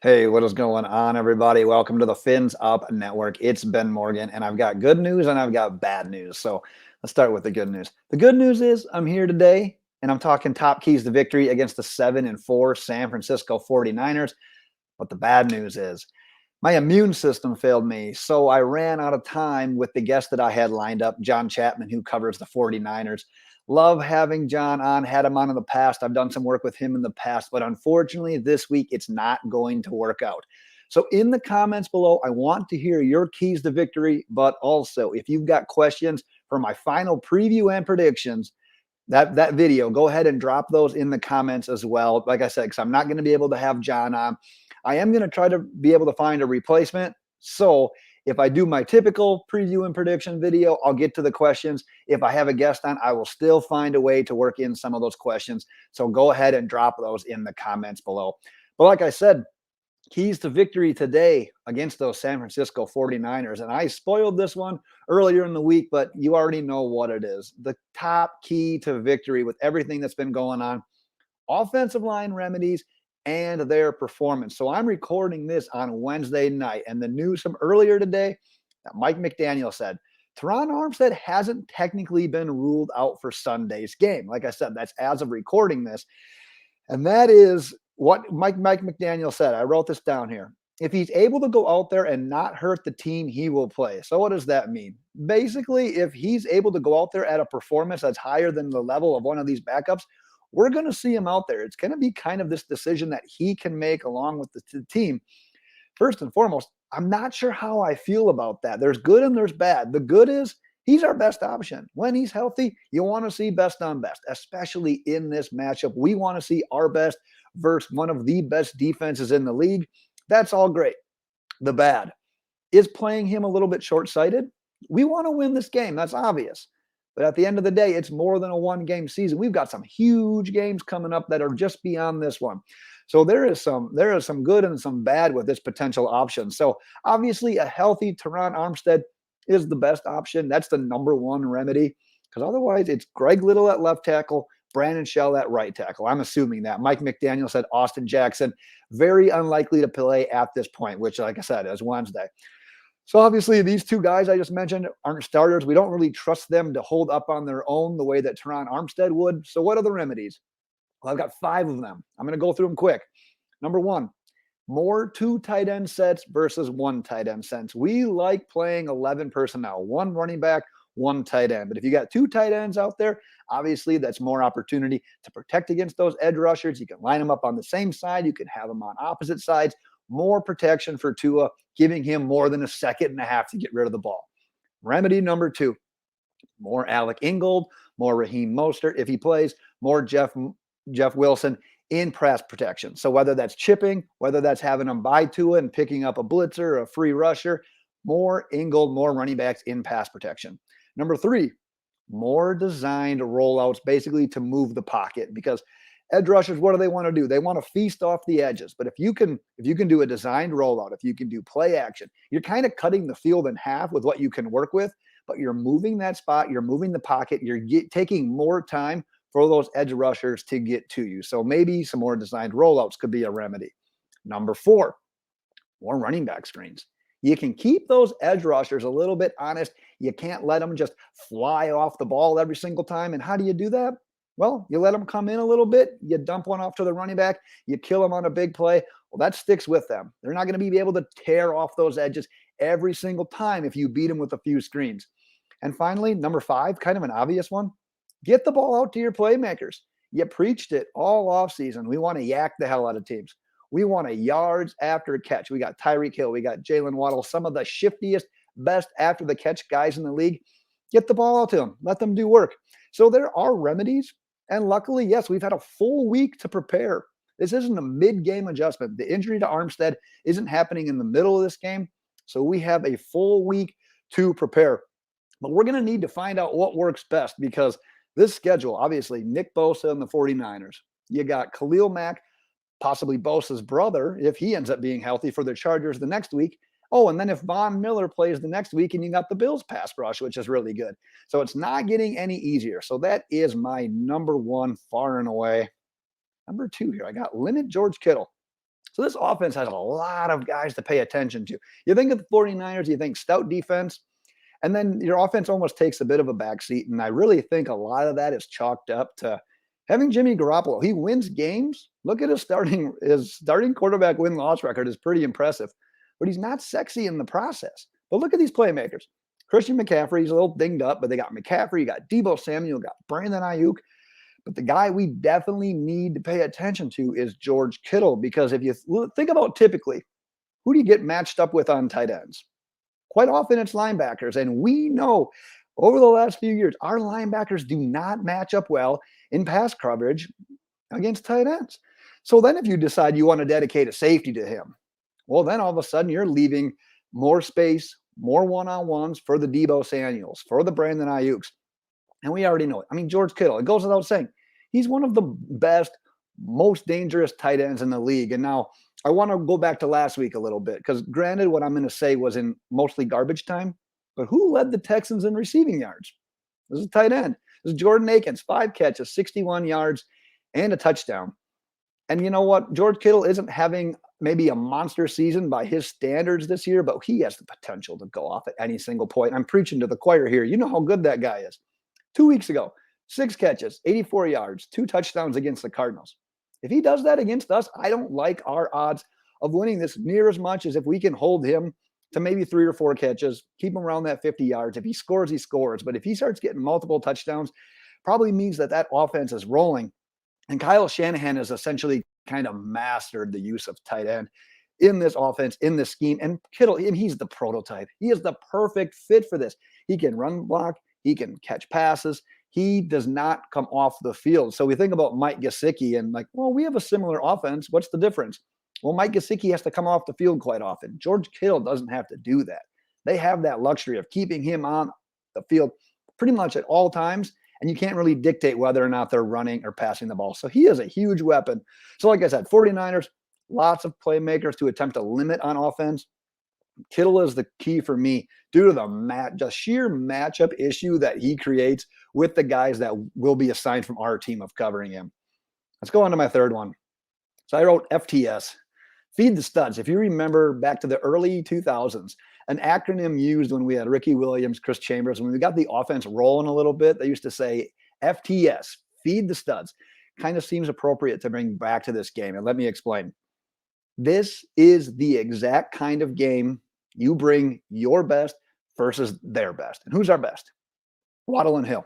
Hey, what is going on, everybody? Welcome to the Fins Up Network. It's Ben Morgan, and I've got good news and I've got bad news. So let's start with the good news. The good news is I'm here today and I'm talking top keys to victory against the 7-4 San Francisco 49ers. But the bad news is my immune system failed me. So I ran out of time with the guest that I had lined up, John Chapman, who covers the 49ers. Love having John on, had him on in the past. I've done some work with him in the past, but unfortunately, this week it's not going to work out. So, in the comments below, I want to hear your keys to victory, but also if you've got questions for my final preview and predictions, that video, go ahead and drop those in the comments as well. Like I said, because I'm not going to be able to have John on. I am going to try to be able to find a replacement. So if I do my typical preview and prediction video, I'll get to the questions. If I have a guest on, I will still find a way to work in some of those questions. So go ahead and drop those in the comments below. But like I said, keys to victory today against those San Francisco 49ers. And I spoiled this one earlier in the week, but you already know what it is. The top key to victory with everything that's been going on, offensive line remedies and their performance. So I'm recording this on Wednesday night, and the news from earlier today that Mike McDaniel said, Teron Armstead hasn't technically been ruled out for Sunday's game. Like I said, that's as of recording this. And that is what Mike McDaniel said. I wrote this down here. If he's able to go out there and not hurt the team, he will play. So what does that mean? Basically, if he's able to go out there at a performance that's higher than the level of one of these backups, we're going to see him out there. It's going to be kind of this decision that he can make along with the team. First and foremost, I'm not sure how I feel about that. There's good and there's bad. The good is he's our best option. When he's healthy, you want to see best on best, especially in this matchup. We want to see our best versus one of the best defenses in the league. That's all great. The bad is playing him a little bit short sighted. We want to win this game. That's obvious. But at the end of the day, it's more than a one-game season. We've got some huge games coming up that are just beyond this one. So there is some good and some bad with this potential option. So obviously, a healthy Teron Armstead is the best option. That's the number one remedy, because otherwise it's Greg Little at left tackle, Brandon Shell at right tackle. I'm assuming that. Mike McDaniel said Austin Jackson, very unlikely to play at this point, which, like I said, is Wednesday. So obviously, these two guys I just mentioned aren't starters. We don't really trust them to hold up on their own the way that Teron Armstead would. So what are the remedies? Well, I've got 5 of them. I'm going to go through them quick. Number 1, more 2 tight end sets versus 1 tight end sets. We like playing 11 personnel, 1 running back, 1 tight end. But if you got 2 tight ends out there, obviously that's more opportunity to protect against those edge rushers. You can line them up on the same side. You can have them on opposite sides. More protection for Tua, giving him more than a second and a half to get rid of the ball. Remedy number 2, more Alec Ingold, more Raheem Mostert if he plays, more Jeff Wilson in pass protection. So whether that's chipping, whether that's having him by Tua and picking up a blitzer, a free rusher, more Ingold, more running backs in pass protection. Number 3, more designed rollouts, basically to move the pocket, because edge rushers, what do they want to do? They want to feast off the edges. But if you can do a designed rollout, if you can do play action, you're kind of cutting the field in half with what you can work with, but you're moving that spot, you're moving the pocket, you're taking more time for those edge rushers to get to you. So maybe some more designed rollouts could be a remedy. Number 4, more running back screens. You can keep those edge rushers a little bit honest. You can't let them just fly off the ball every single time. And how do you do that? Well, you let them come in a little bit. You dump one off to the running back. You kill them on a big play. Well, that sticks with them. They're not going to be able to tear off those edges every single time if you beat them with a few screens. And finally, number 5, kind of an obvious one, get the ball out to your playmakers. You preached it all offseason. We want to yak the hell out of teams. We want a yards after a catch. We got Tyreek Hill. We got Jaylen Waddle, some of the shiftiest, best after the catch guys in the league. Get the ball out to them. Let them do work. So there are remedies. And luckily, yes, we've had a full week to prepare. This isn't a mid-game adjustment. The injury to Armstead isn't happening in the middle of this game. So we have a full week to prepare. But we're going to need to find out what works best, because this schedule, obviously, Nick Bosa and the 49ers. You got Khalil Mack, possibly Bosa's brother, if he ends up being healthy, for the Chargers the next week. Oh, and then if Von Miller plays the next week, and you got the Bills pass rush, which is really good. So it's not getting any easier. So that is my number 1 far and away. Number 2 here, I got limit George Kittle. So this offense has a lot of guys to pay attention to. You think of the 49ers, you think stout defense, and then your offense almost takes a bit of a backseat. And I really think a lot of that is chalked up to having Jimmy Garoppolo. He wins games. Look at his starting quarterback win-loss record is pretty impressive, but he's not sexy in the process. But look at these playmakers. Christian McCaffrey, he's a little dinged up, but they got McCaffrey, you got Deebo Samuel, got Brandon Ayuk. But the guy we definitely need to pay attention to is George Kittle, because if you think about typically, who do you get matched up with on tight ends? Quite often it's linebackers. And we know over the last few years, our linebackers do not match up well in pass coverage against tight ends. So then if you decide you want to dedicate a safety to him, well, then all of a sudden you're leaving more space, more one-on-ones for the Deebo Samuels, for the Brandon Ayuks. And we already know it. I mean, George Kittle, it goes without saying, he's one of the best, most dangerous tight ends in the league. And now I want to go back to last week a little bit, because granted, what I'm going to say was in mostly garbage time, but who led the Texans in receiving yards? This is a tight end. This is Jordan Akins, 5 catches, 61 yards, and a touchdown. And you know what? George Kittle isn't having maybe a monster season by his standards this year, but he has the potential to go off at any single point. I'm preaching to the choir here. You know how good that guy is. 2 weeks ago, 6 catches, 84 yards, 2 touchdowns against the Cardinals. If he does that against us, I don't like our odds of winning this near as much as if we can hold him to maybe 3 or 4 catches, keep him around that 50 yards. If he scores, he scores. But if he starts getting multiple touchdowns, probably means that offense is rolling. And Kyle Shanahan has essentially kind of mastered the use of tight end in this offense, in this scheme. And Kittle, and he's the prototype. He is the perfect fit for this. He can run block. He can catch passes. He does not come off the field. So we think about Mike Gesicki and like, well, we have a similar offense. What's the difference? Well, Mike Gesicki has to come off the field quite often. George Kittle doesn't have to do that. They have that luxury of keeping him on the field pretty much at all times, and you can't really dictate whether or not they're running or passing the ball. So he is a huge weapon. So like I said, 49ers, lots of playmakers to attempt to limit on offense. Kittle is the key for me due to the sheer matchup issue that he creates with the guys that will be assigned from our team of covering him. Let's go on to my third one. So I wrote FTS, feed the studs. If you remember back to the early 2000s, an acronym used when we had Ricky Williams, Chris Chambers, when we got the offense rolling a little bit, they used to say FTS, feed the studs. Kind of seems appropriate to bring back to this game. And let me explain. This is the exact kind of game you bring your best versus their best. And who's our best? Waddle and Hill.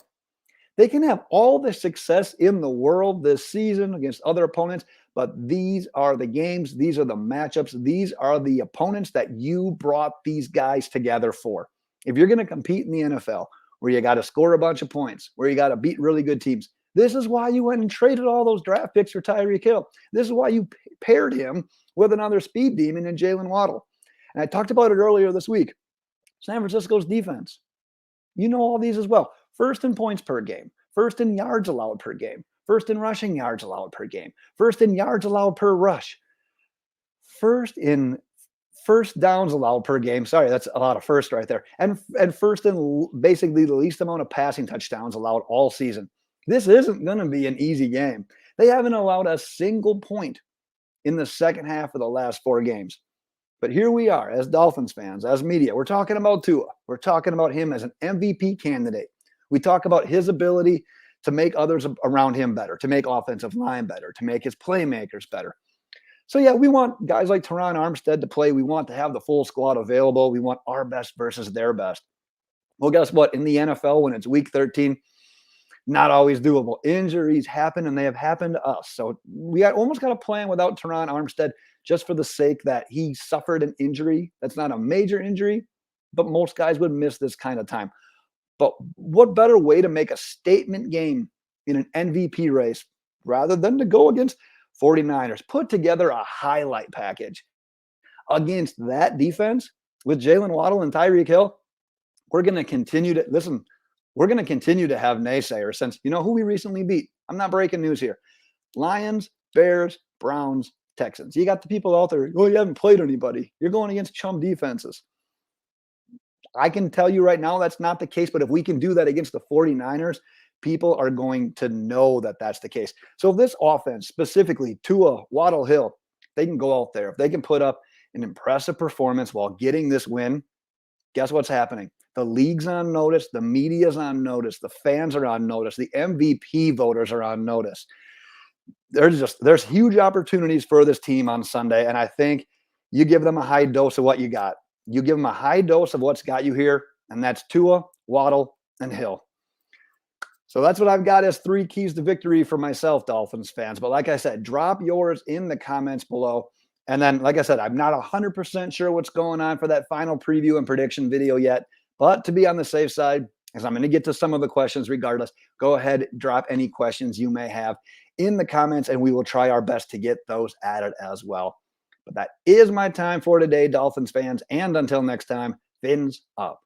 They can have all the success in the world this season against other opponents, but these are the games, these are the matchups, these are the opponents that you brought these guys together for. If you're going to compete in the NFL, where you got to score a bunch of points, where you got to beat really good teams, this is why you went and traded all those draft picks for Tyreek Hill. This is why you paired him with another speed demon in Jaylen Waddle. And I talked about it earlier this week. San Francisco's defense. You know all these as well. First in points per game, first in yards allowed per game, first in rushing yards allowed per game, first in yards allowed per rush, first in first downs allowed per game. Sorry, that's a lot of first right there. And first in basically the least amount of passing touchdowns allowed all season. This isn't going to be an easy game. They haven't allowed a single point in the second half of the last 4 games. But here we are as Dolphins fans, as media. We're talking about Tua. We're talking about him as an MVP candidate. We talk about his ability to make others around him better, to make offensive line better, to make his playmakers better. So, yeah, we want guys like Teron Armstead to play. We want to have the full squad available. We want our best versus their best. Well, guess what? In the NFL, when it's week 13, not always doable. Injuries happen, and they have happened to us. So we almost got a plan without Teron Armstead just for the sake that he suffered an injury. That's not a major injury, but most guys would miss this kind of time. But what better way to make a statement game in an MVP race rather than to go against 49ers? Put together a highlight package against that defense with Jaylen Waddle and Tyreek Hill. We're going to continue to listen. We're going to continue to have naysayers since you know who we recently beat. I'm not breaking news here. Lions, Bears, Browns, Texans. You got the people out there, oh, you haven't played anybody. You're going against chum defenses. I can tell you right now that's not the case, but if we can do that against the 49ers, people are going to know that that's the case. So this offense, specifically Tua, Waddle, Hill, they can go out there, if they can put up an impressive performance while getting this win, guess what's happening? The league's on notice, the media's on notice, the fans are on notice, the MVP voters are on notice. There's huge opportunities for this team on Sunday, and I think you give them a high dose of what you got. You give them a high dose of what's got you here, and that's Tua, Waddle, and Hill. So that's what I've got as 3 keys to victory for myself, Dolphins fans. But like I said, drop yours in the comments below. And then, like I said, I'm not 100% sure what's going on for that final preview and prediction video yet. But to be on the safe side, because I'm going to get to some of the questions regardless, go ahead, drop any questions you may have in the comments, and we will try our best to get those added as well. But that is my time for today, Dolphins fans. And until next time, fins up.